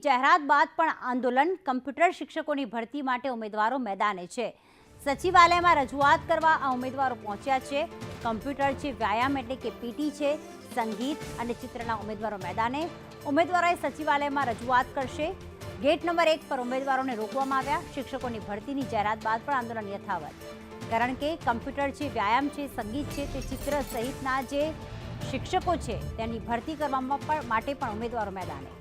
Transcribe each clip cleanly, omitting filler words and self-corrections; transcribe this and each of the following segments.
જાહેરાત બાદ પણ આંદોલન કમ્પ્યુટર શિક્ષકોની ભરતી માટે ઉમેદવારો મેદાને છે। સચિવાલયમાં રજૂઆત કરવા આ ઉમેદવારો પહોંચ્યા છે। કમ્પ્યુટર છે, વ્યાયામ એટલે કે પીટી છે, સંગીત અને ચિત્રના ઉમેદવારો મેદાને। ઉમેદવારોએ સચિવાલયમાં રજૂઆત કરશે। ગેટ નંબર 1 પર ઉમેદવારોને રોકવામાં આવ્યા। શિક્ષકોની ભરતીની જાહેરાત બાદ પણ આંદોલન યથાવત, કારણ કે કમ્પ્યુટર છે, વ્યાયામ છે, સંગીત છે, તે ચિત્ર સહિતના જે શિક્ષકો છે તેની ભરતી કરવા માટે પણ ઉમેદવારો મેદાને।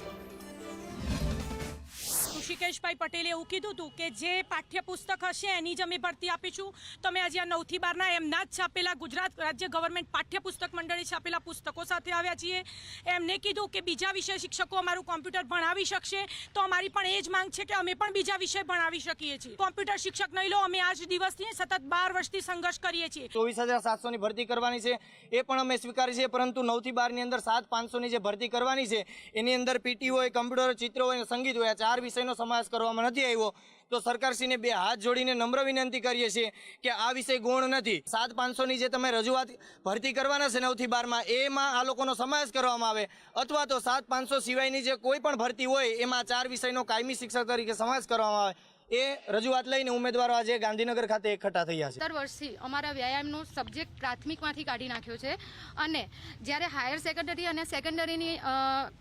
ઋષિકેશભાઈ પટેલે એવું કીધું હતું કે જે પાઠ્યપુસ્તક હશે એની જ અમે ભરતી આપીશું। તો અમે આજે આ 9 થી 12ના એમના જ છાપેલા ગુજરાત રાજ્ય ગવર્મેન્ટ પાઠ્યપુસ્તક મંડળે છાપેલા પુસ્તકો સાથે આવ્યા છીએ। એમને કીધું કે બીજા વિષય શિક્ષકો અમારું કોમ્પ્યુટર ભણાવી શકશે, તો અમારી પણ એ જ માંગ છે કે અમે પણ બીજા વિષય ભણાવી શકીએ છીએ। કોમ્પ્યુટર શિક્ષક નહીં લો, અમે આજ દિવસથી સતત 12 વર્ષથી સંઘર્ષ કરીએ છીએ। 24,700ની ભરતી કરવાની છે એ પણ અમે સ્વીકારી છે, પરંતુ 9 થી 12ની અંદર 7,500ની જે ભરતી કરવાની છે એની અંદર પીટી હોય, કમ્પ્યુટર, ચિત્ર હોય, સંગીત હોય, આ 4 વિષયનો સમાવેશ કરવામાં નથી આવ્યો। તો સરકારશ્રીને 2 હાથ જોડીને નમ્ર વિનંતી કરીએ છીએ કે આ વિષય ગૌણ નથી। 7,500ની જે તમે રજૂઆત ભરતી કરવાના છે 9 થી 12માં, એમાં આ લોકોનો સમાવેશ કરવામાં આવે, અથવા તો 7,500 સિવાયની જે કોઈ પણ ભરતી હોય એમાં 4 વિષયનો કાયમી શિક્ષક તરીકે સમાવેશ કરવામાં આવે। એ રજૂઆત લઈને ઉમેદવારો આજે ગાંધીનગર ખાતે એકઠા થયા છે। 17 વર્ષથી અમારા વ્યાયામનો સબ્જેક્ટ પ્રાથમિકમાંથી કાઢી નાખ્યો છે, અને જ્યારે હાયર સેકન્ડરી અને સેકન્ડરીની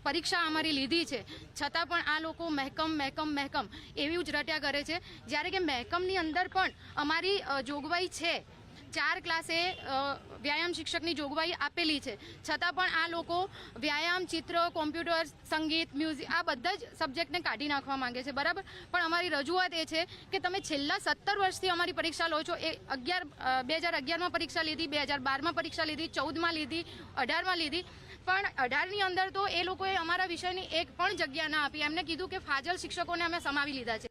પરીક્ષા અમારી લીધી છે છતાં પણ આ લોકો મહેકમ એવી જ રટ્યા કરે છે। જ્યારે કે મહેકમની અંદર પણ અમારી જોગવાઈ છે, 4 ક્લાસે વ્યાયામ શિક્ષકની જોગવાઈ આપેલી છે, છતાં પણ આ લોકો વ્યાયામ, ચિત્ર, કોમ્પ્યુટર, સંગીત, મ્યુઝિક આ બધા જ સબ્જેક્ટને કાઢી નાખવા માંગે છે, બરાબર। પણ અમારી રજૂઆત એ છે કે તમે છેલ્લા 17 વર્ષથી અમારી પરીક્ષા લો છો। એ 2011માં પરીક્ષા લીધી, 2012માં પરીક્ષા લીધી, 14માં લીધી, 18માં લીધી, પણ 18ની અંદર તો એ લોકોએ અમારા વિષયની એક પણ જગ્યા ના આપી। એમને કીધું કે ફાજલ શિક્ષકોને અમે સમાવી લીધા છે।